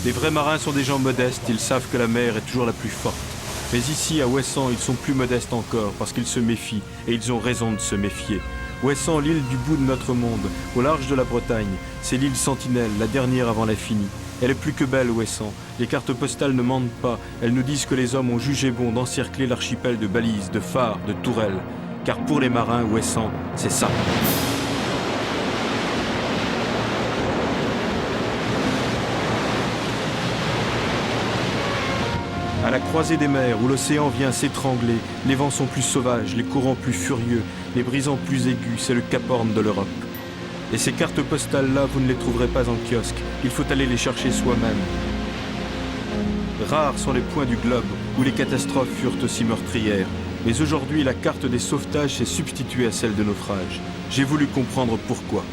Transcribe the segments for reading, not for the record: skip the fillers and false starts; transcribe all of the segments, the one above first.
Les vrais marins sont des gens modestes, ils savent que la mer est toujours la plus forte. Mais ici, à Ouessant, ils sont plus modestes encore, parce qu'ils se méfient, et ils ont raison de se méfier. Ouessant, l'île du bout de notre monde, au large de la Bretagne, c'est l'île Sentinelle, la dernière avant l'infini. Elle est plus que belle, Ouessant. Les cartes postales ne mentent pas, elles nous disent que les hommes ont jugé bon d'encercler l'archipel de balises, de phares, de tourelles. Car pour les marins, Ouessant, c'est ça. À la croisée des mers, où l'océan vient s'étrangler, les vents sont plus sauvages, les courants plus furieux, les brisants plus aigus, c'est le Cap Horn de l'Europe. Et ces cartes postales-là, vous ne les trouverez pas en kiosque, il faut aller les chercher soi-même. Rares sont les points du globe où les catastrophes furent aussi meurtrières. Mais aujourd'hui, la carte des sauvetages s'est substituée à celle de naufrage. J'ai voulu comprendre pourquoi.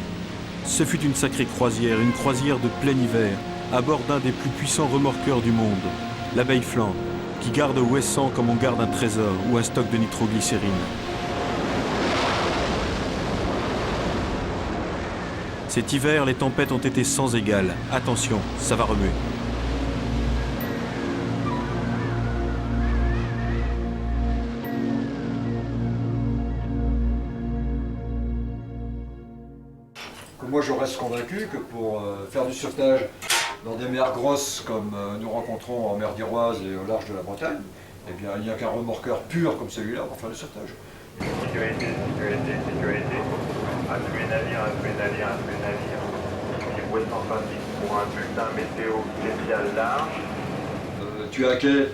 Ce fut une sacrée croisière, une croisière de plein hiver, à bord d'un des plus puissants remorqueurs du monde, l'abeille Flandre, qui garde Ouessant comme on garde un trésor ou un stock de nitroglycérine. Cet hiver, les tempêtes ont été sans égal. Attention, ça va remuer. Moi, je reste convaincu que pour faire du sauvetage dans des mers grosses comme nous rencontrons en mer d'Iroise et au large de la Bretagne, eh bien, il n'y a qu'un remorqueur pur comme celui-là pour faire du sauvetage. Sécurité, sécurité, sécurité. À tous les navires, à tous les navires, à tous les navires. Ouessant Pacifique pour un bulletin météo spécial large. Tu es à quai,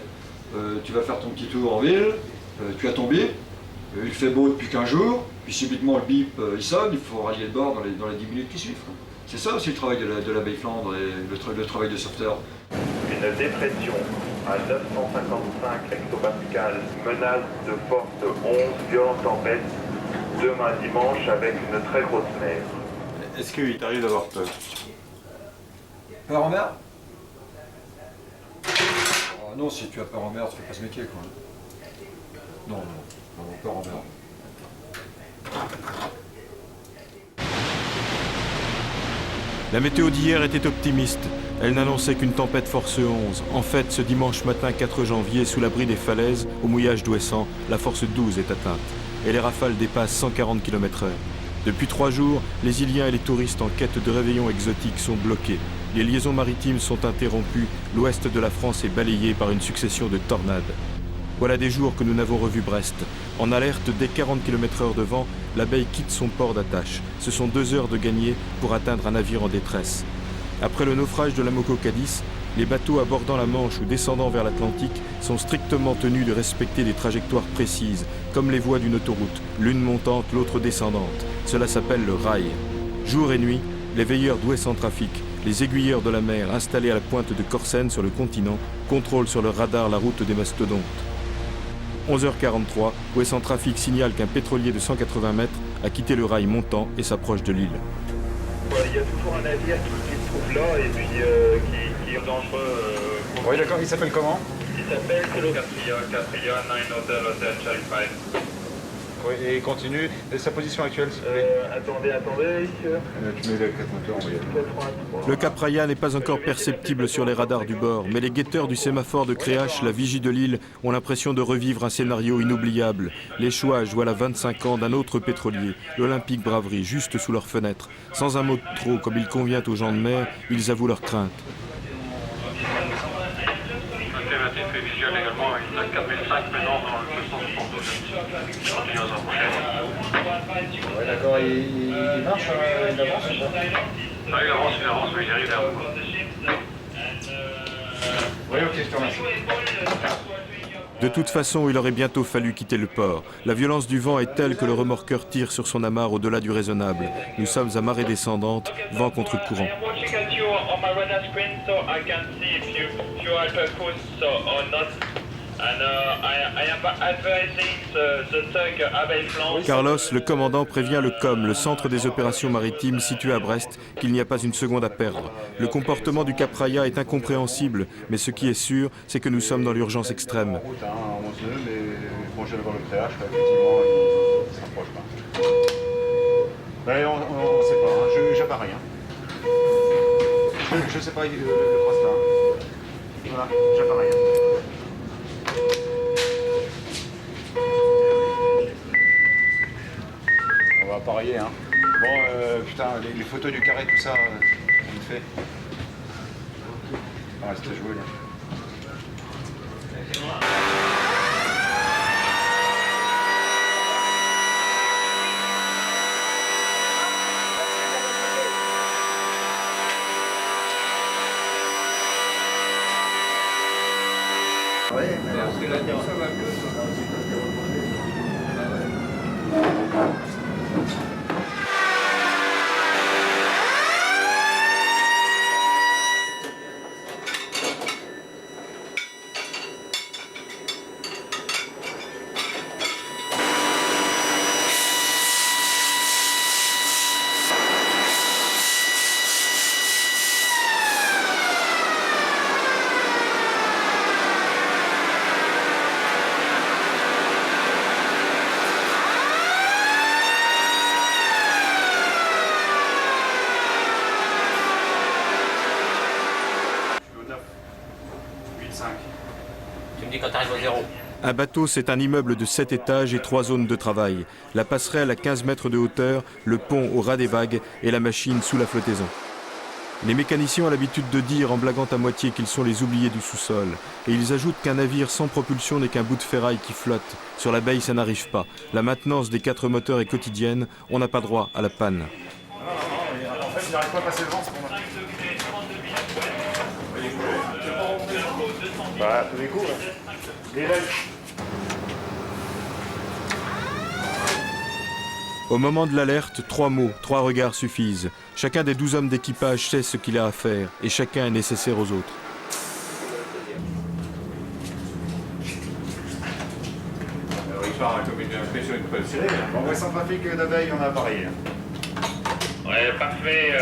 tu vas faire ton petit tour en ville, tu as ton bip, il fait beau depuis 15 jours, puis subitement le bip il sonne, il faut rallier le bord dans les 10 minutes qui suivent. C'est ça aussi le travail de l'abeille Flandre et le travail de sauveteur. Une dépression à 955 hectopascales, menace de force 11, violente tempête, demain dimanche avec une très grosse mer. Est-ce qu'il t'arrive d'avoir peur? Peur en mer? Oh, non, si tu as peur en mer, tu fais pas ce métier, quoi. Non, peur en mer. La météo d'hier était optimiste. Elle n'annonçait qu'une tempête force 11. En fait, ce dimanche matin 4 janvier, sous l'abri des falaises, au mouillage d'Ouessant, la force 12 est atteinte. Et les rafales dépassent 140 km/h. Depuis 3 jours, les Iliens et les touristes en quête de réveillons exotiques sont bloqués. Les liaisons maritimes sont interrompues. L'ouest de la France est balayé par une succession de tornades. Voilà des jours que nous n'avons revu Brest. En alerte dès 40 km/h de vent, l'abeille quitte son port d'attache. Ce sont 2 heures de gagner pour atteindre un navire en détresse. Après le naufrage de la Moco Cadiz, les bateaux abordant la Manche ou descendant vers l'Atlantique sont strictement tenus de respecter des trajectoires précises, comme les voies d'une autoroute, l'une montante, l'autre descendante. Cela s'appelle le rail. Jour et nuit, les veilleurs d'Ouessant Trafic, les aiguilleurs de la mer installés à la pointe de Corsen sur le continent, contrôlent sur le radar la route des mastodontes. 11h43, Ouessant Trafic signale qu'un pétrolier de 180 mètres a quitté le rail montant et s'approche de l'île. Il y a toujours un navire qui se trouve là et puis qui est dangereux. Oui, d'accord, il s'appelle comment? Il s'appelle Colo Capria, 9 Hotel Charlie 5. Oui, et il continue. Et sa position actuelle, s'il vous plaît? Attendez. Tu mets les 4 moteurs en moyenne. 83. Le Cap Raya n'est pas encore perceptible sur les radars du bord, mais les guetteurs du sémaphore de Créache, la vigie de l'île, ont l'impression de revivre un scénario inoubliable. L'échouage, voilà 25 ans, d'un autre pétrolier, l'Olympique Braverie, juste sous leur fenêtre. Sans un mot de trop, comme il convient aux gens de mer, ils avouent leur crainte. Fait visuel également avec une 4005 maintenant dans le 272. Il continue dans un prochain. Oui, d'accord, il marche, il avance ou pas? Ah, il avance, mais il arrive vers vous. Oui, ok, je te remercie. De toute façon, il aurait bientôt fallu quitter le port. La violence du vent est telle que le remorqueur tire sur son amarre au-delà du raisonnable. Nous sommes à marée descendante, vent contre courant. Carlos, le commandant, prévient le COM, le centre des opérations maritimes situé à Brest, qu'il n'y a pas une seconde à perdre. Le comportement du Cap Raya est incompréhensible, mais ce qui est sûr, c'est que nous sommes dans l'urgence extrême. En route, en 11 nœuds, mais bon, je viens de voir le créage, effectivement, il ne se rapproche pas. Ben, on ne sait pas, j'appareille. Je ne sais pas, le cross là. va, j'appareille. On va appareiller, hein. Bon, putain, les photos du carré, tout ça, vite fait. On reste à jouer, là. Ouais, mais parce que la nuit, ça va mieux. Tu me dis quand tu arrives au zéro. Un bateau, c'est un immeuble de 7 étages et 3 zones de travail. La passerelle à 15 mètres de hauteur, le pont au ras des vagues et la machine sous la flottaison. Les mécaniciens ont l'habitude de dire en blaguant à moitié qu'ils sont les oubliés du sous-sol. Et ils ajoutent qu'un navire sans propulsion n'est qu'un bout de ferraille qui flotte. Sur la baie, ça n'arrive pas. La maintenance des 4 moteurs est quotidienne. On n'a pas droit à la panne. En fait, il n'arrive pas à passer le vent, c'est pour moi. Bah, tous les coups, là. Les règles. Au moment de l'alerte, 3 mots, 3 regards suffisent. Chacun des 12 hommes d'équipage sait ce qu'il a à faire, et chacun est nécessaire aux autres. Alors, il part comme une pression une pelle serrée. Bon, ouais, sans trafic d'abeilles, on a appareillé. Ouais, parfait,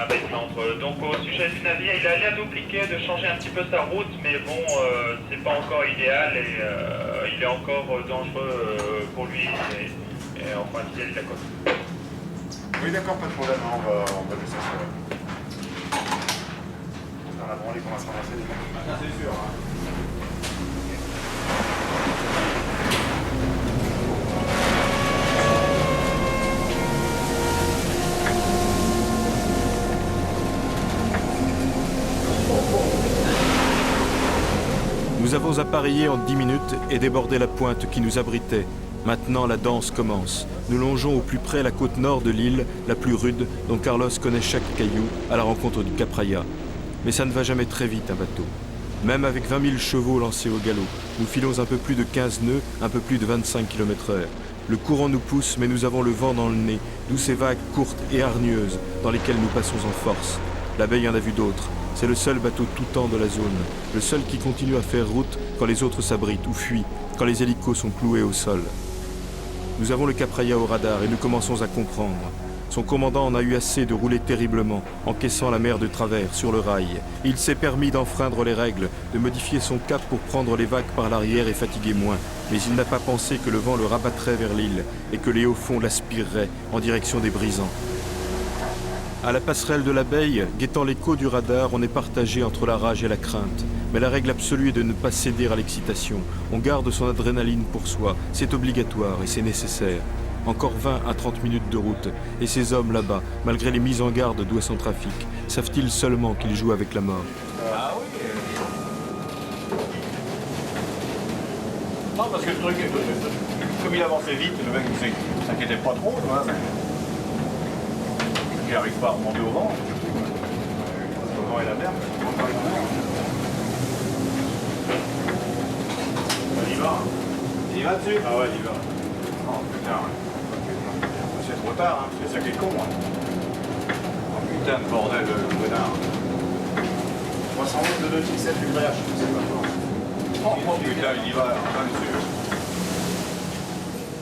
Alexandre. Donc au sujet du navire, il a l'air d'oublier de changer un petit peu sa route, mais bon, c'est pas encore idéal et il est encore dangereux pour lui et enfin vis-à-vis de la côte. Oui, d'accord, pas de problème, hein, on va laisser ça. Dans la branlée qu'on va se ramasser. C'est sûr, hein. Nous avons appareillé en 10 minutes et débordé la pointe qui nous abritait. Maintenant, la danse commence. Nous longeons au plus près la côte nord de l'île, la plus rude, dont Carlos connaît chaque caillou, à la rencontre du Cap Raya. Mais ça ne va jamais très vite, un bateau. Même avec 20 000 chevaux lancés au galop, nous filons un peu plus de 15 nœuds, un peu plus de 25 km/h. Le courant nous pousse, mais nous avons le vent dans le nez, d'où ces vagues courtes et hargneuses dans lesquelles nous passons en force. La baie en a vu d'autres. C'est le seul bateau tout temps de la zone, le seul qui continue à faire route quand les autres s'abritent ou fuient, quand les hélicos sont cloués au sol. Nous avons le Cap Raya au radar et nous commençons à comprendre. Son commandant en a eu assez de rouler terriblement, encaissant la mer de travers sur le rail. Il s'est permis d'enfreindre les règles, de modifier son cap pour prendre les vagues par l'arrière et fatiguer moins. Mais il n'a pas pensé que le vent le rabattrait vers l'île et que les hauts fonds l'aspireraient en direction des brisants. À la passerelle de la baie, guettant l'écho du radar, on est partagé entre la rage et la crainte. Mais la règle absolue est de ne pas céder à l'excitation. On garde son adrénaline pour soi. C'est obligatoire et c'est nécessaire. Encore 20 à 30 minutes de route. Et ces hommes là-bas, malgré les mises en garde d'Ouest Trafic, savent-ils seulement qu'ils jouent avec la mort? Ah oui. Non, parce que le truc, comme il avançait vite, le mec il s'inquiétait pas trop, tu vois. Il n'arrive pas à remonter au vent. Le vent et la mer. Il y va. Il y va dessus? Ah ouais, il y va. Oh putain. C'est trop tard, hein. C'est ça qui est con. Hein. Oh putain de bordel, le connard. 300 mètres de 2,7 du brèche, c'est pas fort. Oh putain, il y va, hein, dessus.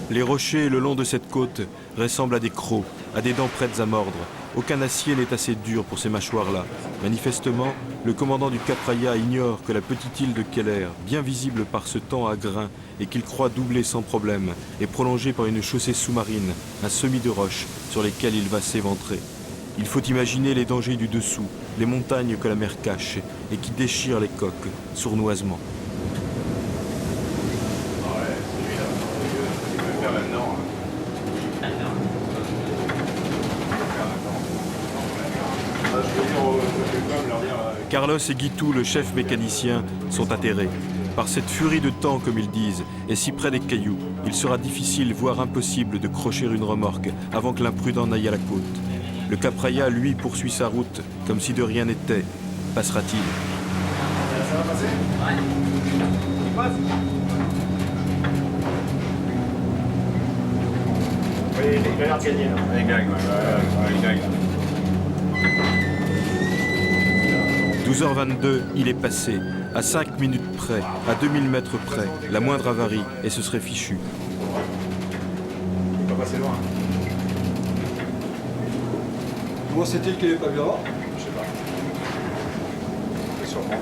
Les rochers le long de cette côte ressemblent à des crocs, à des dents prêtes à mordre. Aucun acier n'est assez dur pour ces mâchoires-là. Manifestement, le commandant du Cap Raya ignore que la petite île de Keller, bien visible par ce temps à grains et qu'il croit doubler sans problème, est prolongée par une chaussée sous-marine, un semis de roches sur lesquelles il va s'éventrer. Il faut imaginer les dangers du dessous, les montagnes que la mer cache et qui déchirent les coques sournoisement. Ah ouais, c'est lui là. Il veut faire là-dedans. Carlos et Guitou, le chef mécanicien, sont atterrés. Par cette furie de temps, comme ils disent, et si près des cailloux, il sera difficile, voire impossible, de crocher une remorque avant que l'imprudent n'aille à la côte. Le Capraia, lui, poursuit sa route, comme si de rien n'était. Passera-t-il? Ça va passer? Ouais. Il passe? Oui, il a l'air de gagner là. Il gagne, il gagne. 12h22, il est passé, à 5 minutes près, à 2000 mètres près, la moindre avarie, et ce serait fichu. Il va passer loin. Comment sait-il qu'il n'est pas bien là? Je sais pas. C'est sûrement.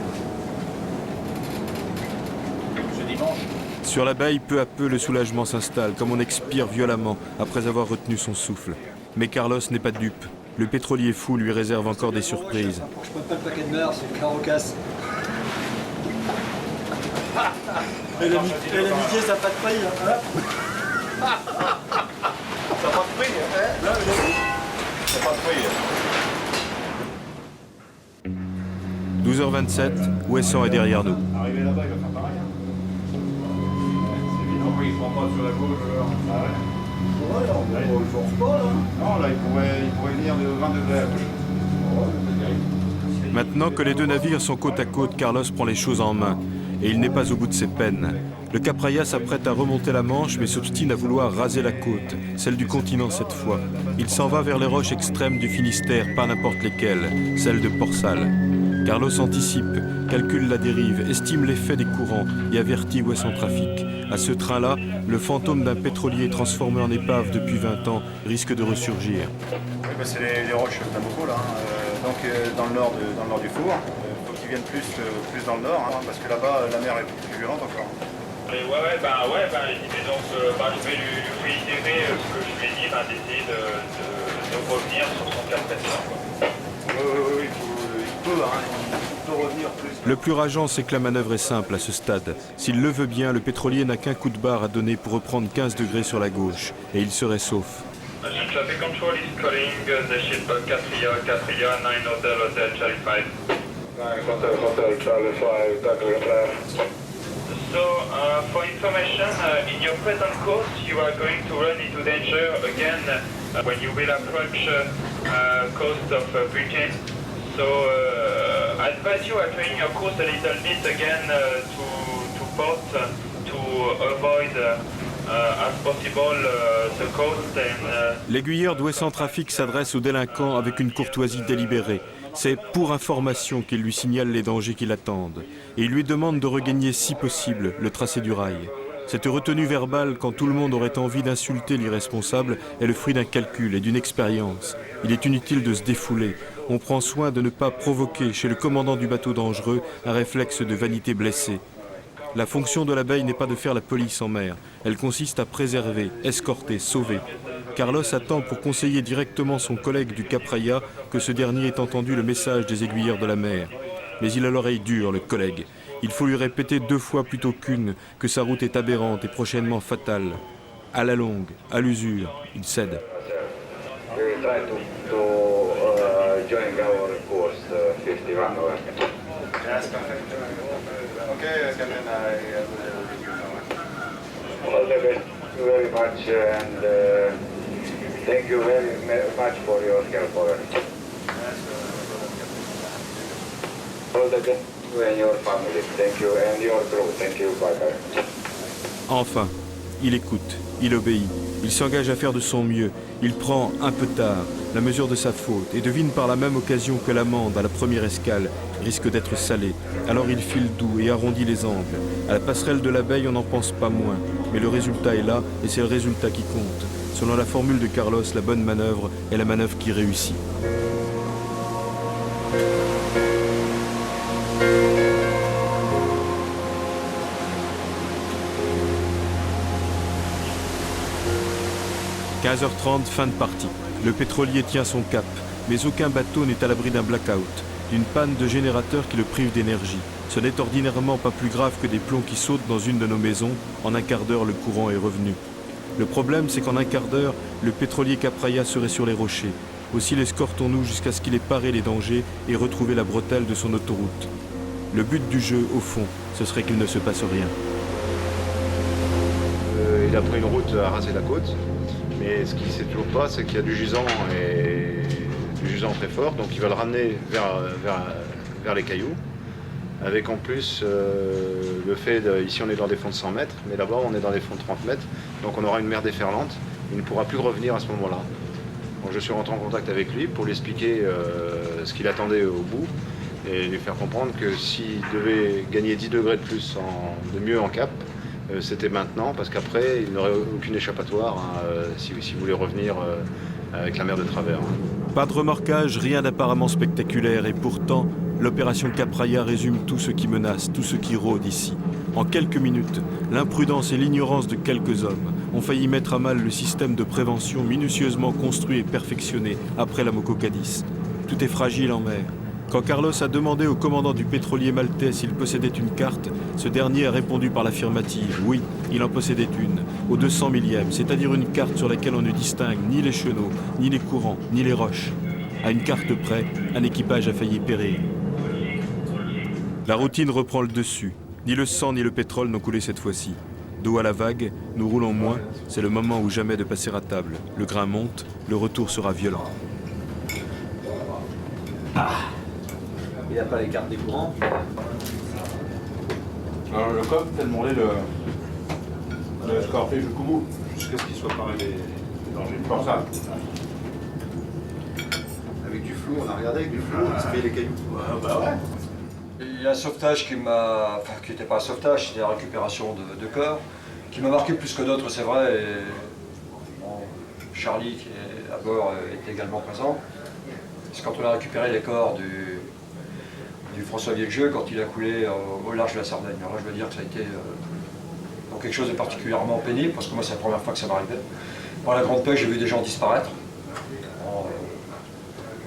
Ce dimanche. Sur la baille, peu à peu, le soulagement s'installe, comme on expire violemment après avoir retenu son souffle. Mais Carlos n'est pas dupe. Le pétrolier fou lui réserve encore des surprises. Je prends pas le paquet de mer, c'est le carocasse. Et l'amitié, ça n'a pas de prix. Hein. Ça n'a pas de prix, hein? Ça n'a pas de prix. 12h27, Ouessant est derrière nous. Arrivé là-bas, il va faire pareil. Hein. C'est évident. Il ne prend pas sur la gauche. Ah ouais. Ouais, on ne force pas là. Non, là, il pourrait venir de 20 degrés à gauche. Maintenant que les deux navires sont côte à côte, Carlos prend les choses en main. Et il n'est pas au bout de ses peines. Le Capraia s'apprête à remonter la Manche, mais s'obstine à vouloir raser la côte, celle du continent cette fois. Il s'en va vers les roches extrêmes du Finistère, pas n'importe lesquelles, celles de Port-Salle. Carlos anticipe, calcule la dérive, estime l'effet des courants et avertit Ouessant Trafic. À ce train-là, le fantôme d'un pétrolier transformé en épave depuis 20 ans risque de ressurgir. Oui, bah, c'est les roches Nabucco, là. Donc, dans le nord du four. Il faut qu'ils viennent plus dans le nord, hein, parce que là-bas, la mer est plus violente encore. Et l'idée donc, je vais lui réitérer ce que je lui ai dit, d'essayer de revenir sur son cap précédent. Oui, il peut revenir plus. Le plus rageant, c'est que la manœuvre est simple à ce stade. S'il le veut bien, le pétrolier n'a qu'un coup de barre à donner pour reprendre 15 degrés sur la gauche, et il serait sauf. Traffic control is calling the ship Katria 9 Hotel Charlie 5. Hotel Charlie 5, Douglas left. So, for information, in your present course, you are going to run into danger again when you will approach coast of Britain. So, I advise you altering your course a little bit again to port to avoid as possible the coast and. L'aiguilleur d'Ouessant Trafic s'adresse aux délinquants avec une courtoisie délibérée. C'est pour information qu'il lui signale les dangers qui l'attendent. Et il lui demande de regagner si possible le tracé du rail. Cette retenue verbale, quand tout le monde aurait envie d'insulter l'irresponsable, est le fruit d'un calcul et d'une expérience. Il est inutile de se défouler. On prend soin de ne pas provoquer chez le commandant du bateau dangereux un réflexe de vanité blessée. La fonction de l'abeille n'est pas de faire la police en mer. Elle consiste à préserver, escorter, sauver. Carlos attend pour conseiller directement son collègue du Capraia que ce dernier ait entendu le message des aiguilleurs de la mer. Mais il a l'oreille dure, le collègue. Il faut lui répéter 2 fois plutôt qu'une que sa route est aberrante et prochainement fatale. À la longue, à l'usure, il cède. All the best very much and thank you very much for your help. All the best to you and your family. Thank you and your crew. Thank you. Bye bye. Enfin, il écoute, il obéit, il s'engage à faire de son mieux. Il prend, un peu tard, la mesure de sa faute et devine par la même occasion que l'amende à la première escale risque d'être salée. Alors il file doux et arrondit les angles. À la passerelle de l'abeille, on n'en pense pas moins. Mais le résultat est là et c'est le résultat qui compte. Selon la formule de Carlos, la bonne manœuvre est la manœuvre qui réussit. « 15h30, fin de partie. Le pétrolier tient son cap. Mais aucun bateau n'est à l'abri d'un blackout, d'une panne de générateur qui le prive d'énergie. Ce n'est ordinairement pas plus grave que des plombs qui sautent dans une de nos maisons. En un quart d'heure, le courant est revenu. Le problème, c'est qu'en un quart d'heure, le pétrolier Capraia serait sur les rochers. Aussi l'escortons-nous jusqu'à ce qu'il ait paré les dangers et retrouvé la bretelle de son autoroute. Le but du jeu, au fond, ce serait qu'il ne se passe rien. Il a pris une route à raser la côte, mais ce qu'il ne sait toujours pas, c'est qu'il y a du gisant et du gisant très fort, donc il va le ramener vers les cailloux. Avec en plus le fait ici on est dans des fonds de 100 mètres, mais là-bas on est dans des fonds de 30 mètres, donc on aura une mer déferlante, il ne pourra plus revenir à ce moment-là. Donc je suis rentré en contact avec lui pour lui expliquer ce qu'il attendait au bout et lui faire comprendre que s'il devait gagner 10 degrés de plus de mieux en cap, c'était maintenant, parce qu'après il n'aurait aucune échappatoire s'il voulait revenir avec la mer de travers. Pas de remorquage, rien d'apparemment spectaculaire, et pourtant, l'opération Capraia résume tout ce qui menace, tout ce qui rôde ici. En quelques minutes, l'imprudence et l'ignorance de quelques hommes ont failli mettre à mal le système de prévention minutieusement construit et perfectionné après la Moco Cadiz. Tout est fragile en mer. Quand Carlos a demandé au commandant du pétrolier maltais s'il possédait une carte, ce dernier a répondu par l'affirmative. Oui, il en possédait une, au 200 millième, c'est-à-dire une carte sur laquelle on ne distingue ni les chenaux, ni les courants, ni les roches. À une carte près, un équipage a failli périr. La routine reprend le dessus. Ni le sang ni le pétrole n'ont coulé cette fois-ci. Dos à la vague, nous roulons moins, c'est le moment ou jamais de passer à table. Le grain monte, le retour sera violent. Il n'a pas les cartes des courants. Alors le coq, t'as demandé le scorpion jusqu'au bout, jusqu'à ce qu'il soit paré des dangers. Pour ça. Avec du flou, on a regardé avec du flou, on se paye les cailloux. Bah ouais. Il y a un sauvetage qui n'était pas un sauvetage, c'était la récupération de corps, qui m'a marqué plus que d'autres, c'est vrai. Et, bon, Charlie, qui est à bord, était également présent. C'est quand on a récupéré les corps du François Vieljeu, quand il a coulé au large de la Sardaigne. Alors là, je dois dire que ça a été quelque chose de particulièrement pénible, parce que moi, c'est la première fois que ça m'arrivait. Par la grande pêche, j'ai vu des gens disparaître.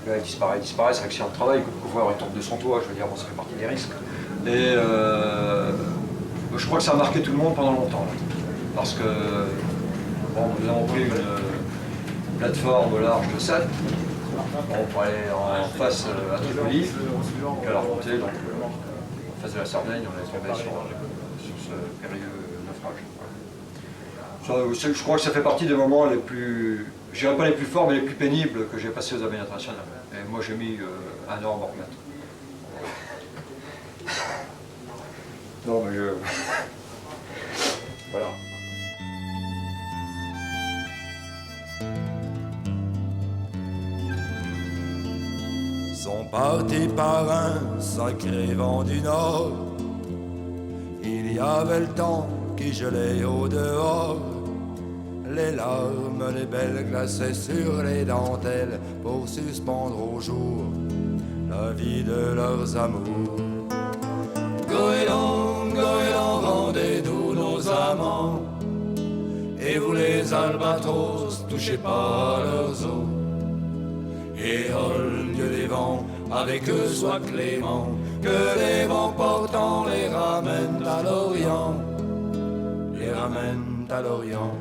Le gars, il disparaît, c'est accident de travail, le couvreur il tombe de son toit, je veux dire, bon, ça fait partie des risques. Et je crois que ça a marqué tout le monde pendant longtemps. Là. Parce que bon, nous avons pris une plateforme au large de 7, pour aller en face à Tripoli, puis à la remontée, donc en face de la Sardaigne, on est tombé sur ce périlleux naufrage. Ça, je crois que ça fait partie des moments les plus, je dirais pas les plus forts, mais les plus pénibles que j'ai passés aux armées internationales. Et moi j'ai mis un an à m'en remettre. Non mais je... voilà. Sont partis par un sacré vent du nord. Il y avait le temps qui gelait au dehors. Les larmes, les belles glaçaient sur les dentelles pour suspendre au jour la vie de leurs amours. Goéland, rendez-nous nos amants. Et vous les albatros, touchez pas leurs os. Et Dieu des vents, avec eux soit clément, que les vents portants les ramènent à l'Orient, les ramènent à l'Orient.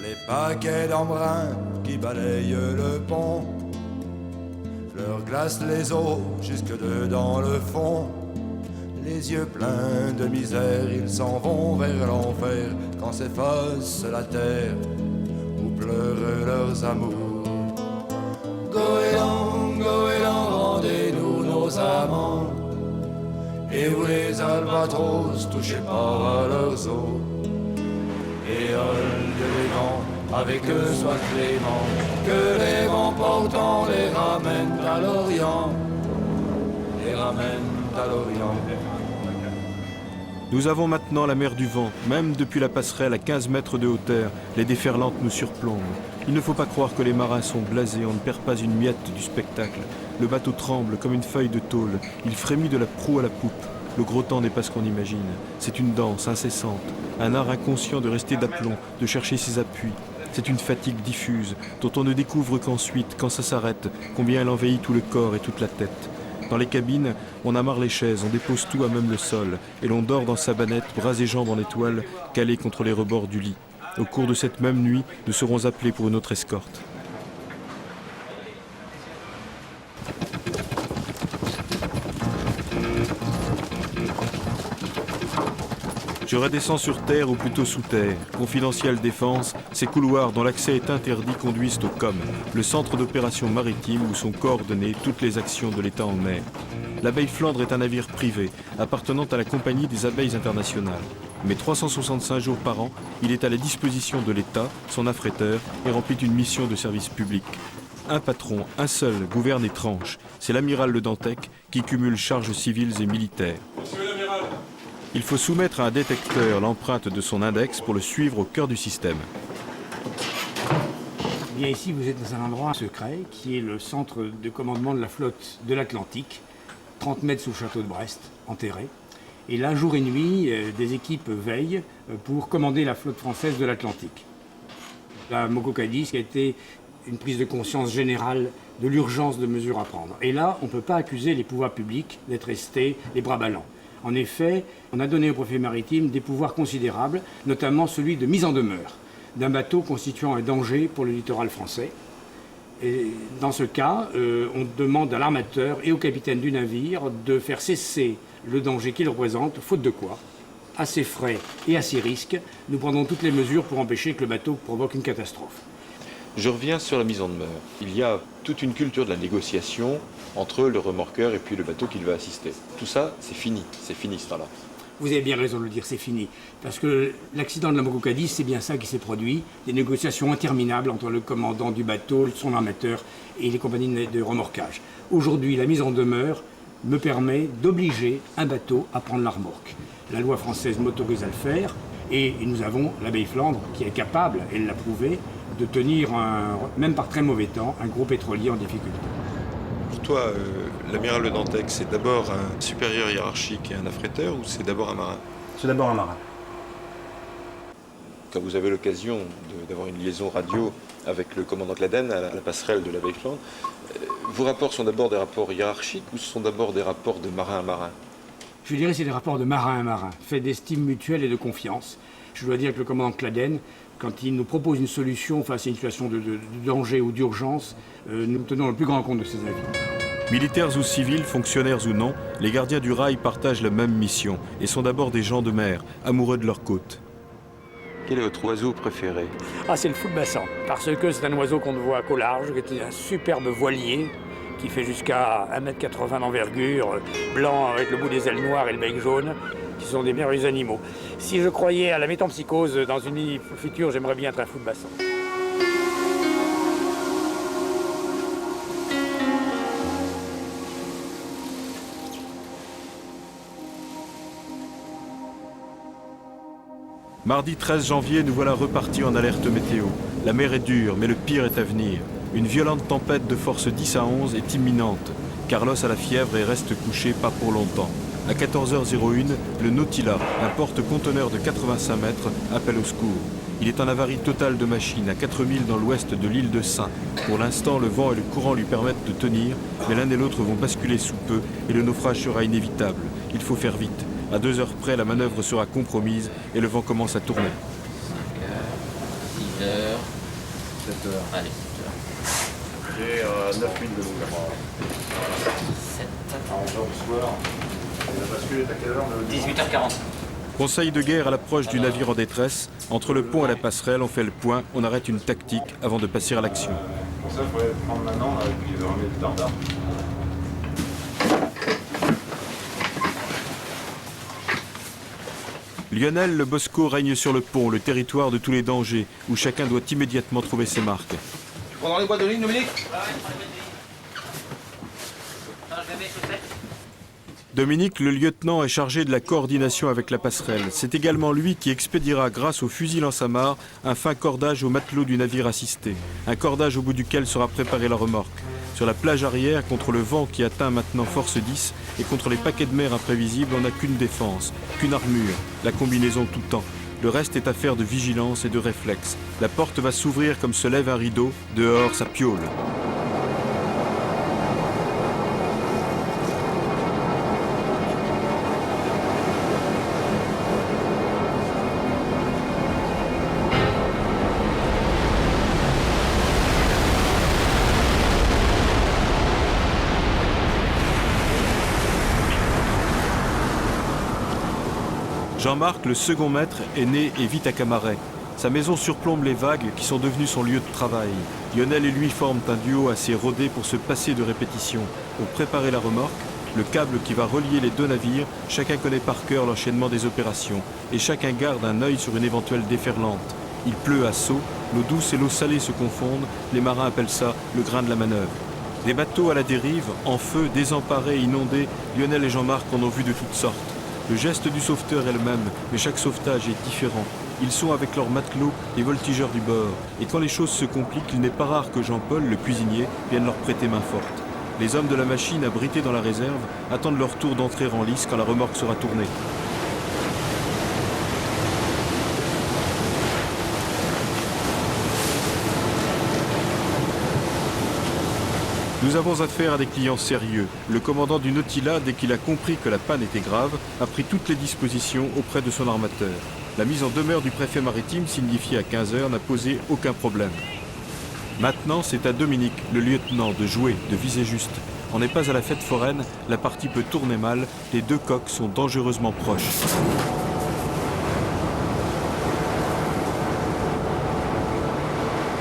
Les paquets d'embrun qui balayent le pont leur glacent les os jusque dedans le fond. Les yeux pleins de misère, ils s'en vont vers l'enfer quand s'efface la terre où pleurent leurs amours. Goéland, rendez-nous nos amants. Et vous les albatros, touchez pas à leurs os. Et Dieu des vents, avec eux soit clément, que les vents portants les ramènent à l'Orient, les ramènent à l'Orient. Nous avons maintenant la mer du vent. Même depuis la passerelle à 15 mètres de hauteur, les déferlantes nous surplombent. Il ne faut pas croire que les marins sont blasés, on ne perd pas une miette du spectacle. Le bateau tremble comme une feuille de tôle. Il frémit de la proue à la poupe. Le gros temps n'est pas ce qu'on imagine. C'est une danse incessante, un art inconscient de rester d'aplomb, de chercher ses appuis. C'est une fatigue diffuse, dont on ne découvre qu'ensuite, quand ça s'arrête, combien elle envahit tout le corps et toute la tête. Dans les cabines, on amarre les chaises, on dépose tout à même le sol, et l'on dort dans sa banette, bras et jambes en étoile, calés contre les rebords du lit. Au cours de cette même nuit, nous serons appelés pour une autre escorte. Je redescends sur terre ou plutôt sous terre. Confidentielle défense, ces couloirs dont l'accès est interdit conduisent au COM, le centre d'opération maritime où sont coordonnées toutes les actions de l'État en mer. L'Abeille Flandre est un navire privé appartenant à la Compagnie des Abeilles Internationales. Mais 365 jours par an, il est à la disposition de l'État, son affréteur, et remplit une mission de service public. Un patron, un seul, gouverne et tranche. C'est l'amiral Le Dantec qui cumule charges civiles et militaires. Monsieur l'amiral. Il faut soumettre à un détecteur l'empreinte de son index pour le suivre au cœur du système. Bien ici, vous êtes dans un endroit secret qui est le centre de commandement de la flotte de l'Atlantique, 30 mètres sous le château de Brest, enterré. Et là, jour et nuit, des équipes veillent pour commander la flotte française de l'Atlantique. La Moko Cadiz a été une prise de conscience générale de l'urgence de mesures à prendre. Et là, on ne peut pas accuser les pouvoirs publics d'être restés les bras ballants. En effet, on a donné au préfet maritime des pouvoirs considérables, notamment celui de mise en demeure d'un bateau constituant un danger pour le littoral français. Et dans ce cas, on demande à l'armateur et au capitaine du navire de faire cesser le danger qu'il représente, faute de quoi, à ses frais et à ses risques, nous prendrons toutes les mesures pour empêcher que le bateau provoque une catastrophe. Je reviens sur la mise en demeure. Il y a toute une culture de la négociation entre le remorqueur et puis le bateau qu'il va assister. Tout ça, c'est fini ce temps-là. Vous avez bien raison de le dire, c'est fini. Parce que l'accident de la Moko Cadiz, c'est bien ça qui s'est produit. Des négociations interminables entre le commandant du bateau, son armateur et les compagnies de remorquage. Aujourd'hui, la mise en demeure me permet d'obliger un bateau à prendre la remorque. La loi française m'autorise à le faire et nous avons l'Abeille Flandre qui est capable, elle l'a prouvé, de tenir, même par très mauvais temps, un gros pétrolier en difficulté. Pour toi, l'amiral Le Dantec, c'est d'abord un supérieur hiérarchique et un affréteur ou c'est d'abord un marin? C'est d'abord un marin. Quand vous avez l'occasion d'avoir une liaison radio avec le commandant Claden à la passerelle de l'Abeille Flandre, vos rapports sont d'abord des rapports hiérarchiques ou ce sont d'abord des rapports de marin à marin? Je dirais que c'est des rapports de marin à marin, faits d'estime mutuelle et de confiance. Je dois dire que le commandant Claden, quand il nous propose une solution face à une situation de danger ou d'urgence, nous tenons le plus grand compte de ses avis. Militaires ou civils, fonctionnaires ou non, les gardiens du rail partagent la même mission et sont d'abord des gens de mer, amoureux de leur côte. Quel est votre oiseau préféré? Ah, c'est le foulbassan, parce que c'est un oiseau qu'on ne voit qu'au large, qui est un superbe voilier, qui fait jusqu'à 1,80 m d'envergure, blanc avec le bout des ailes noires et le bec jaune, qui sont des merveilleux animaux. Si je croyais à la métempsychose dans une vie future, j'aimerais bien être un foulbassan. Mardi 13 janvier, nous voilà repartis en alerte météo. La mer est dure, mais le pire est à venir. Une violente tempête de force 10 à 11 est imminente. Carlos a la fièvre et reste couché pas pour longtemps. À 14h01, le Nautila, un porte-conteneur de 85 mètres, appelle au secours. Il est en avarie totale de machine à 4000 dans l'ouest de l'île de Saint. Pour l'instant, le vent et le courant lui permettent de tenir, mais l'un et l'autre vont basculer sous peu et le naufrage sera inévitable. Il faut faire vite. À 2 heures près, la manœuvre sera compromise et le vent commence à tourner. 5h, 6h, 7 heures. allez, 7h. J'ai 9 minutes de longueur. 7, À 11h du soir. Et la bascule est à quelle heure? 18h40. Conseil de guerre à l'approche du navire en détresse. Entre le pont et la passerelle, on fait le point, on arrête une tactique avant de passer à l'action. Pour ça, il faudrait prendre maintenant, là, et puis remettre le tartare. Lionel Le Bosco règne sur le pont, le territoire de tous les dangers, où chacun doit immédiatement trouver ses marques. Tu prends dans les boîtes de ligne, Dominique? Dominique, le lieutenant, est chargé de la coordination avec la passerelle. C'est également lui qui expédiera, grâce au fusil lance-amarre, un fin cordage au matelot du navire assisté. Un cordage au bout duquel sera préparée la remorque. Sur la plage arrière, contre le vent qui atteint maintenant force 10, et contre les paquets de mer imprévisibles, on n'a qu'une défense, qu'une armure, la combinaison tout temps. Le reste est affaire de vigilance et de réflexe. La porte va s'ouvrir comme se lève un rideau. Dehors, ça piaule. Jean-Marc, le second maître, est né et vit à Camaret. Sa maison surplombe les vagues qui sont devenues son lieu de travail. Lionel et lui forment un duo assez rodé pour se passer de répétition. Pour préparer la remorque, le câble qui va relier les deux navires, chacun connaît par cœur l'enchaînement des opérations et chacun garde un œil sur une éventuelle déferlante. Il pleut à seau, l'eau douce et l'eau salée se confondent, les marins appellent ça le grain de la manœuvre. Des bateaux à la dérive, en feu, désemparés, inondés, Lionel et Jean-Marc en ont vu de toutes sortes. Le geste du sauveteur est le même, mais chaque sauvetage est différent. Ils sont avec leurs matelots et voltigeurs du bord. Et quand les choses se compliquent, il n'est pas rare que Jean-Paul, le cuisinier, vienne leur prêter main forte. Les hommes de la machine, abrités dans la réserve, attendent leur tour d'entrer en lice quand la remorque sera tournée. Nous avons affaire à des clients sérieux. Le commandant du Nautila, dès qu'il a compris que la panne était grave, a pris toutes les dispositions auprès de son armateur. La mise en demeure du préfet maritime, signifiée à 15 heures, n'a posé aucun problème. Maintenant, c'est à Dominique, le lieutenant, de jouer, de viser juste. On n'est pas à la fête foraine, la partie peut tourner mal, les deux coques sont dangereusement proches.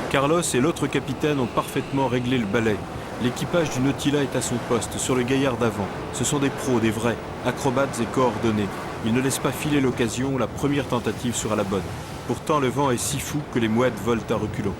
Carlos et l'autre capitaine ont parfaitement réglé le balai. L'équipage du Nautila est à son poste, sur le gaillard d'avant. Ce sont des pros, des vrais, acrobates et coordonnés. Ils ne laissent pas filer l'occasion, la première tentative sera la bonne. Pourtant, le vent est si fou que les mouettes volent à reculons.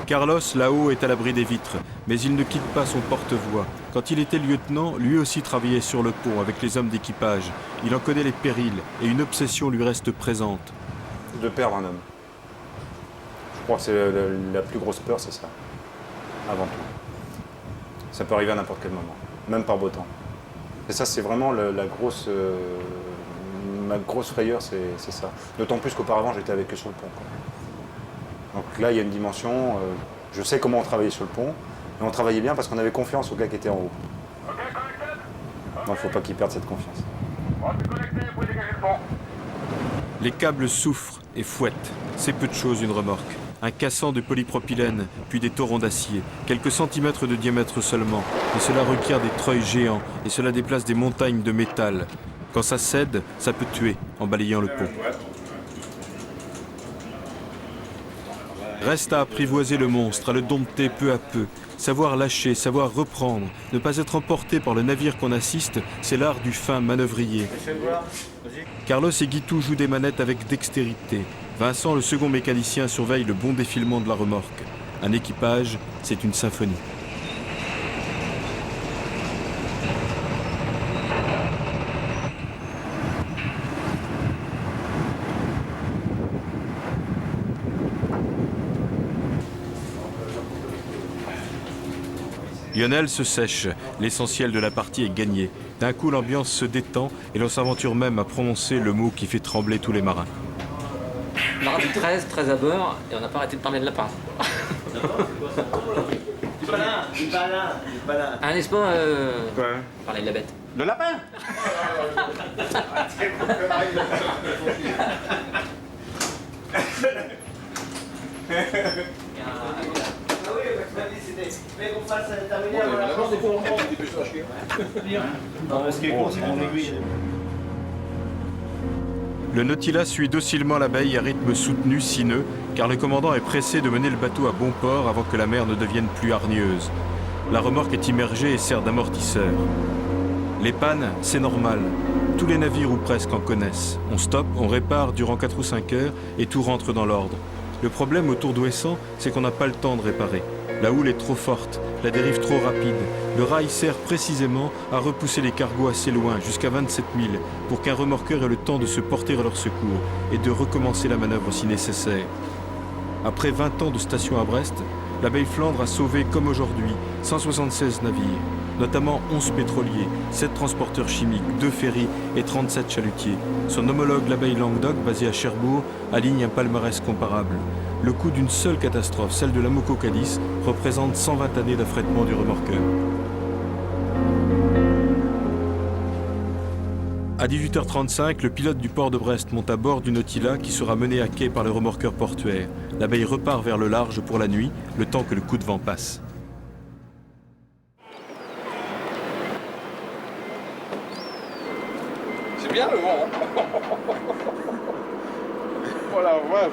Carlos, là-haut, est à l'abri des vitres, mais il ne quitte pas son porte-voix. Quand il était lieutenant, lui aussi travaillait sur le pont avec les hommes d'équipage. Il en connaît les périls et une obsession lui reste présente. De perdre un homme. Je crois que c'est la plus grosse peur, c'est ça. Avant tout. Ça peut arriver à n'importe quel moment, même par beau temps. Et ça, c'est vraiment ma grosse frayeur, c'est ça. D'autant plus qu'auparavant, j'étais avec eux sur le pont, quoi. Donc là, il y a une dimension, je sais comment on travaillait sur le pont, et on travaillait bien parce qu'on avait confiance aux gars qui étaient en haut. Donc il ne faut pas qu'ils perdent cette confiance. Les câbles souffrent et fouettent. C'est peu de choses une remorque. Un cassant de polypropylène, puis des torrents d'acier. Quelques centimètres de diamètre seulement. Mais cela requiert des treuils géants et cela déplace des montagnes de métal. Quand ça cède, ça peut tuer en balayant le pont. Reste à apprivoiser le monstre, à le dompter peu à peu. Savoir lâcher, savoir reprendre, ne pas être emporté par le navire qu'on assiste, c'est l'art du fin manœuvrier. Carlos et Guitou jouent des manettes avec dextérité. Vincent, le second mécanicien, surveille le bon défilement de la remorque. Un équipage, c'est une symphonie. Lionel se sèche, l'essentiel de la partie est gagné. D'un coup, l'ambiance se détend et l'on s'aventure même à prononcer le mot qui fait trembler tous les marins. On a ramené 13 à bord et on n'a pas arrêté de parler de lapin. Du palin. Ah, n'est-ce pas Ouais. Parler de la bête. Le lapin. Ah oui, mais qu'on fasse ce qui est con, c'est mon aiguille. Le Nautilus suit docilement l'abeille à rythme soutenu, sinueux, car le commandant est pressé de mener le bateau à bon port avant que la mer ne devienne plus hargneuse. La remorque est immergée et sert d'amortisseur. Les pannes, c'est normal. Tous les navires ou presque en connaissent. On stoppe, on répare durant 4 ou 5 heures et tout rentre dans l'ordre. Le problème autour d'Ouessant, c'est qu'on n'a pas le temps de réparer. La houle est trop forte, la dérive trop rapide. Le rail sert précisément à repousser les cargos assez loin, jusqu'à 27 000, pour qu'un remorqueur ait le temps de se porter à leur secours et de recommencer la manœuvre si nécessaire. Après 20 ans de station à Brest, l'abeille Flandre a sauvé, comme aujourd'hui, 176 navires, notamment 11 pétroliers, 7 transporteurs chimiques, 2 ferries et 37 chalutiers. Son homologue, l'abeille Languedoc, basé à Cherbourg, aligne un palmarès comparable. Le coût d'une seule catastrophe, celle de l'Amoco Cadiz, représente 120 années d'affrètement du remorqueur. À 18h35, le pilote du port de Brest monte à bord du Nautilus qui sera mené à quai par le remorqueur portuaire. L'abeille repart vers le large pour la nuit, le temps que le coup de vent passe. C'est bien le vent. Voilà, ouais.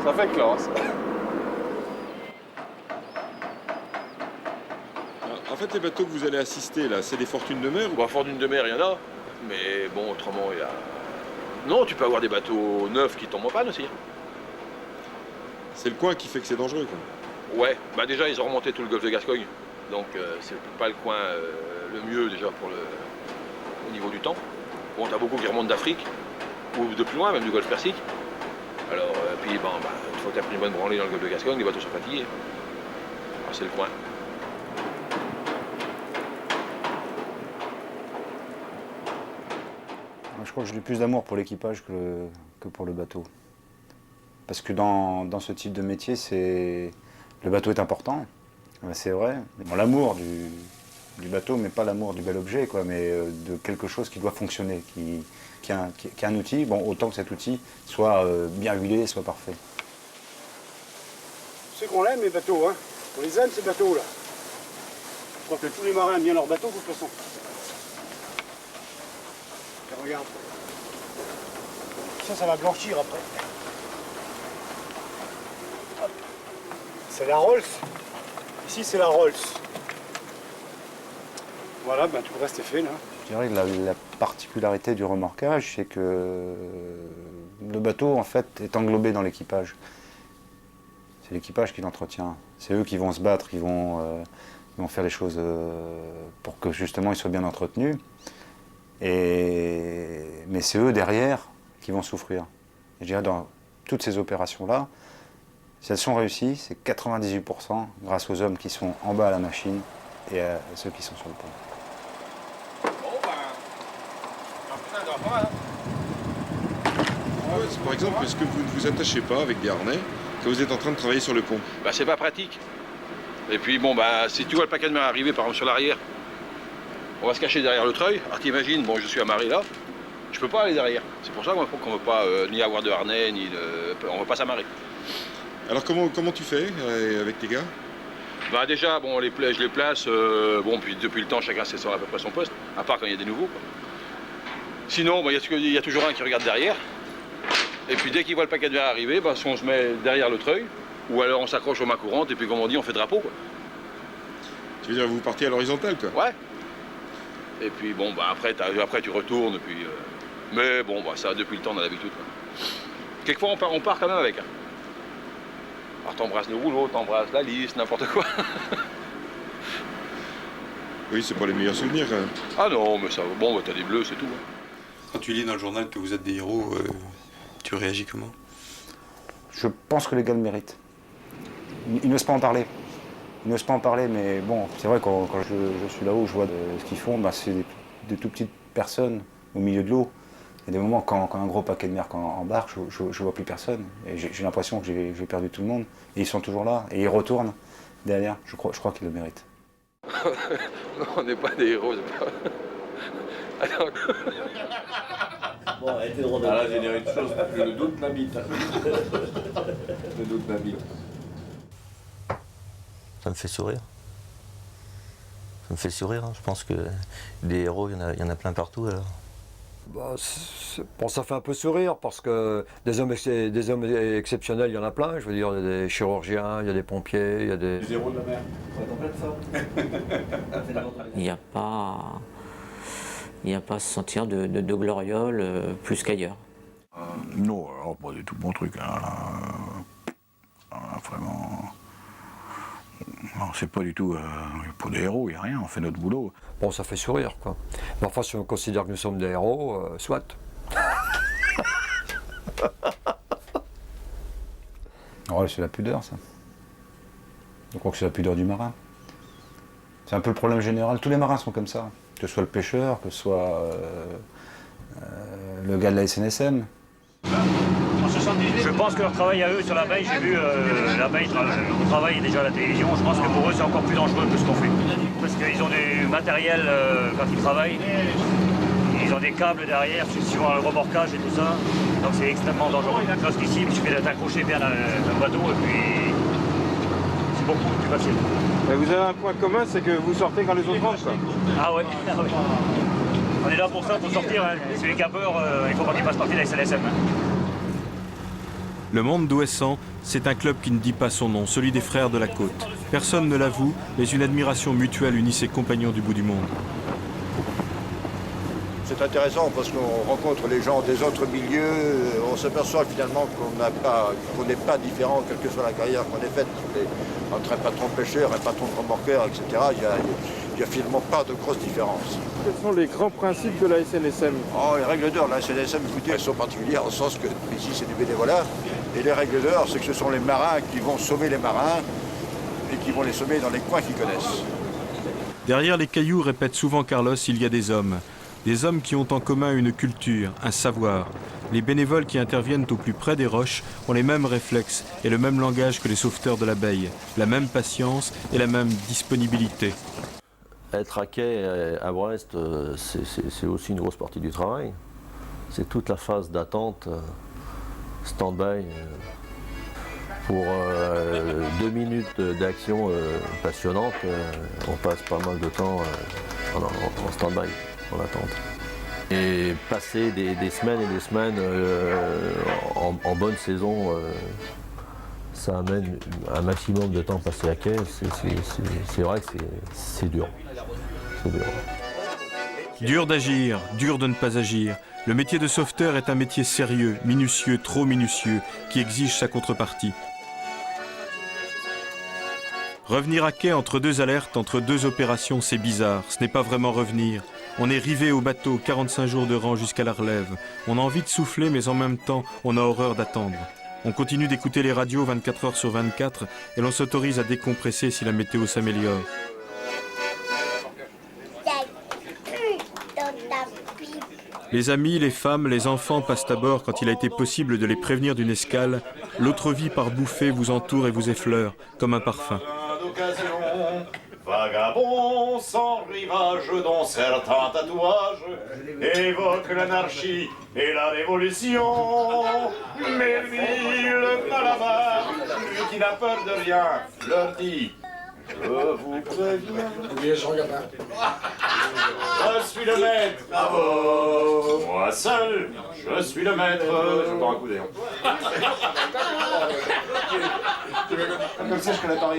Ça fait classe. En fait, les bateaux que vous allez assister, là, c'est des fortunes de mer ou... Bah, fortune de mer, il y en a. Mais bon, autrement, il y a... Non, tu peux avoir des bateaux neufs qui tombent en panne aussi. C'est le coin qui fait que c'est dangereux, quoi. Ouais, bah déjà, ils ont remonté tout le golfe de Gascogne. Donc, c'est pas le coin le mieux, déjà, au niveau du temps. Bon, t'as beaucoup qui remontent d'Afrique, ou de plus loin, même du golfe Persique. Alors, puis, bon, bah, une fois que t'as pris une bonne branlée dans le golfe de Gascogne, les bateaux sont fatigués. Alors, c'est le coin. Je crois que j'ai plus d'amour pour l'équipage que pour le bateau. Parce que dans ce type de métier, le bateau est important, c'est vrai. Bon, l'amour du bateau, mais pas l'amour du bel objet, quoi, mais de quelque chose qui doit fonctionner, qui est un outil, bon, autant que cet outil soit bien huilé, soit parfait. C'est qu'on l'aime, les bateaux, hein. On les aime, ces bateaux-là. Je crois que tous les marins aiment bien leurs bateaux, de toute façon. Et regarde. Ça va blanchir après. Hop. C'est la Rolls. Ici, c'est la Rolls. Voilà, ben, tout le reste est fait, là. Je dirais que la particularité du remorquage, c'est que le bateau, en fait, est englobé dans l'équipage. C'est l'équipage qui l'entretient. C'est eux qui vont se battre, ils vont faire les choses pour que, justement, ils soient bien entretenus. Mais c'est eux, derrière, qui vont souffrir. Et je dirais, dans toutes ces opérations-là, si elles sont réussies, c'est 98% grâce aux hommes qui sont en bas à la machine et à ceux qui sont sur le pont. Par exemple, est-ce que vous ne vous attachez pas avec des harnais quand vous êtes en train de travailler sur le pont? Bah, c'est pas pratique. Et puis, bon, bah, si tu vois le paquet de mer arriver, par exemple, sur l'arrière, on va se cacher derrière le treuil. Alors t'imagines, bon, je suis amarré là, je peux pas aller derrière. C'est pour ça qu'on ne veut pas ni avoir de harnais, on ne veut pas s'amarrer. Alors comment tu fais avec tes gars? Bah déjà, bon, je les place, bon, puis depuis le temps, chacun sait à peu près son poste, à part quand il y a des nouveaux, quoi. Sinon, bah, il y a toujours un qui regarde derrière. Et puis dès qu'il voit le paquet de verre arriver, bah, on se met derrière le treuil, ou alors on s'accroche aux mains courantes, et puis comme on dit, on fait drapeau, quoi. Tu veux dire, vous partez à l'horizontale, quoi? Ouais. Et puis bon, bah, après tu retournes, puis... Mais bon, bah, ça, depuis le temps, on a l'habitude, quoi. Quelquefois, on part quand même avec. Hein. Alors t'embrasses le rouleau, t'embrasses la lisse, n'importe quoi. Oui, c'est pas les meilleurs souvenirs, quand même. Ah non, mais ça, bon, bah, t'as des bleus, c'est tout. Hein. Quand tu lis dans le journal que vous êtes des héros, tu réagis comment? Je pense que les gars le méritent. Ils n'osent pas en parler. Ils n'osent pas en parler, mais bon, c'est vrai, quand je suis là-haut, je vois ce qu'ils font, ben, c'est des tout petites personnes au milieu de l'eau. Il y a des moments, quand un gros paquet de mer embarque, je vois plus personne. Et j'ai l'impression que j'ai perdu tout le monde. Et ils sont toujours là, et ils retournent derrière. Je crois qu'ils le méritent. Non, on n'est pas des héros, c'est pas... Attends. Bon, arrêtez de rôder. Ah là, j'ai dit une chose, le doute m'habite. Le doute m'habite. Ça me fait sourire. Ça me fait sourire, hein. Je pense que des héros, il y en a plein partout alors. Bon, ça fait un peu sourire parce que des hommes exceptionnels, il y en a plein. Je veux dire, il y a des chirurgiens, il y a des pompiers, il y a des... Les héros de la mer. Il n'y a pas à se sentir de gloriole plus qu'ailleurs. Non, alors pas du tout mon truc. Hein. Vraiment. Non, c'est pas du tout pour des héros, il n'y a rien, on fait notre boulot. Bon, ça fait sourire, quoi. Mais enfin, si on considère que nous sommes des héros, soit. Ouais, c'est la pudeur, ça. Je crois que c'est la pudeur du marin. C'est un peu le problème général. Tous les marins sont comme ça. Que ce soit le pêcheur, que ce soit le gars de la SNSM. Je pense que leur travail à eux sur l'abeille, j'ai vu l'abeille, le travail déjà à la télévision, je pense que pour eux c'est encore plus dangereux que ce qu'on fait. Parce qu'ils ont du matériel quand ils travaillent, ils ont des câbles derrière, suivant le remorquage et tout ça, donc c'est extrêmement dangereux. Lorsqu'ici, il suffit d'être accroché bien à un bateau et puis c'est beaucoup plus facile. Et vous avez un point commun, c'est que vous sortez quand les autres rentrent, quoi. Ah ouais. On est là pour ça, pour sortir, hein. C'est les capeurs, il faut pas qu'ils fassent partie de la SNSM. Le monde d'Ouessant, c'est un club qui ne dit pas son nom, celui des frères de la côte. Personne ne l'avoue, mais une admiration mutuelle unit ses compagnons du bout du monde. C'est intéressant parce qu'on rencontre les gens des autres milieux, on s'aperçoit finalement qu'on n'est pas différent, quelle que soit la carrière qu'on ait faite. Entre un patron pêcheur, un patron de remorqueur, etc., il n'y a finalement pas de grosses différences. Quels sont les grands principes de la SNSM? Les règles d'or de la SNSM, écoutez, elles sont particulières au sens que ici c'est du bénévolat. Et les règles d'or, c'est que ce sont les marins qui vont sauver les marins et qui vont les sauver dans les coins qu'ils connaissent. Derrière les cailloux, répète souvent Carlos, il y a des hommes. Des hommes qui ont en commun une culture, un savoir. Les bénévoles qui interviennent au plus près des roches ont les mêmes réflexes et le même langage que les sauveteurs de l'abeille, la même patience et la même disponibilité. Être à quai à Brest, c'est aussi une grosse partie du travail. C'est toute la phase d'attente, stand-by. Pour 2 minutes d'action passionnante, on passe pas mal de temps en stand-by, en attente. Et passer des semaines et des semaines en bonne saison, ça amène un maximum de temps passé à quai. C'est vrai que c'est dur. C'est dur. Dur d'agir, dur de ne pas agir. Le métier de sauveteur est un métier sérieux, minutieux, trop minutieux, qui exige sa contrepartie. Revenir à quai entre 2 alertes, entre 2 opérations, c'est bizarre. Ce n'est pas vraiment revenir. On est rivé au bateau, 45 jours de rang jusqu'à la relève. On a envie de souffler, mais en même temps, on a horreur d'attendre. On continue d'écouter les radios 24 heures sur 24 et l'on s'autorise à décompresser si la météo s'améliore. Les amis, les femmes, les enfants passent à bord quand il a été possible de les prévenir d'une escale. L'autre vie par bouffée vous entoure et vous effleure, comme un parfum. Vagabond sans rivage, dont certains tatouages évoquent l'anarchie et la révolution. Mais lui, le malabar, lui qui n'a peur de rien, leur dit: je vous préviens. Je regarde. Je suis le maître. Bravo. Moi seul, je suis le maître. Je prends un coup d'air.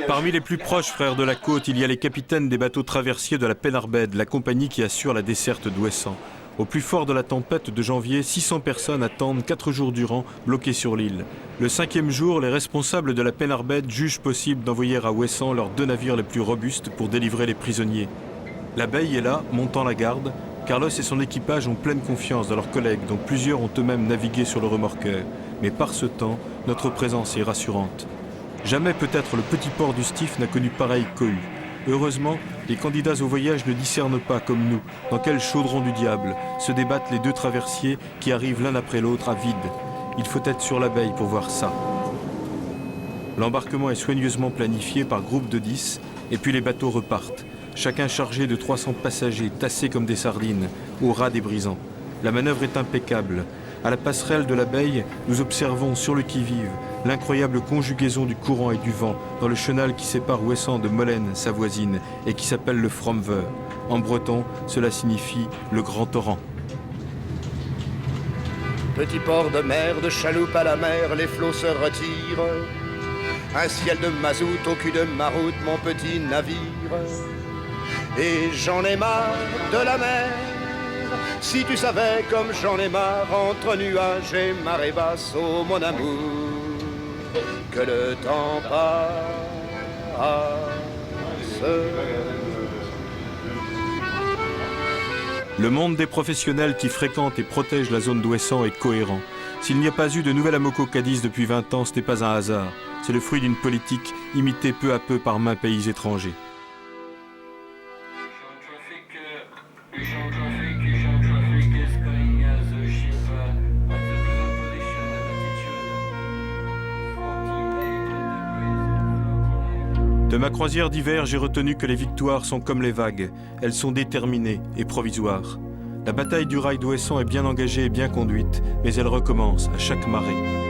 Parmi les plus proches frères de la côte, il y a les capitaines des bateaux traversiers de la Penarbed, la compagnie qui assure la desserte d'Ouessant. Au plus fort de la tempête de janvier, 600 personnes attendent 4 jours durant, bloquées sur l'île. Le 5e jour, les responsables de la Penarbed jugent possible d'envoyer à Ouessant leurs 2 navires les plus robustes pour délivrer les prisonniers. L'abeille est là, montant la garde. Carlos et son équipage ont pleine confiance dans leurs collègues, dont plusieurs ont eux-mêmes navigué sur le remorqueur. Mais par ce temps, notre présence est rassurante. Jamais peut-être le petit port du Stif n'a connu pareille cohue. Heureusement, les candidats au voyage ne discernent pas, comme nous, dans quel chaudron du diable se débattent les 2 traversiers qui arrivent l'un après l'autre à vide. Il faut être sur l'abeille pour voir ça. L'embarquement est soigneusement planifié par groupe de 10, et puis les bateaux repartent, chacun chargé de 300 passagers tassés comme des sardines, au ras des brisants. La manœuvre est impeccable. À la passerelle de la Beille, nous observons sur le qui-vive l'incroyable conjugaison du courant et du vent dans le chenal qui sépare Ouessant de Molène, sa voisine, et qui s'appelle le Fromveur. En breton, cela signifie le grand torrent. Petit port de mer, de chaloupe à la mer, les flots se retirent. Un ciel de mazout au cul de ma route, mon petit navire. Et j'en ai marre de la mer. Si tu savais comme j'en ai marre entre nuages et marée basse, oh mon amour, que le temps passe. Le monde des professionnels qui fréquentent et protègent la zone d'Ouessant est cohérent. S'il n'y a pas eu de nouvelle Amoco Cadiz depuis 20 ans, ce n'est pas un hasard. C'est le fruit d'une politique imitée peu à peu par maints pays étrangers. De ma croisière d'hiver, j'ai retenu que les victoires sont comme les vagues. Elles sont déterminées et provisoires. La bataille du rail d'Ouessant est bien engagée et bien conduite, mais elle recommence à chaque marée.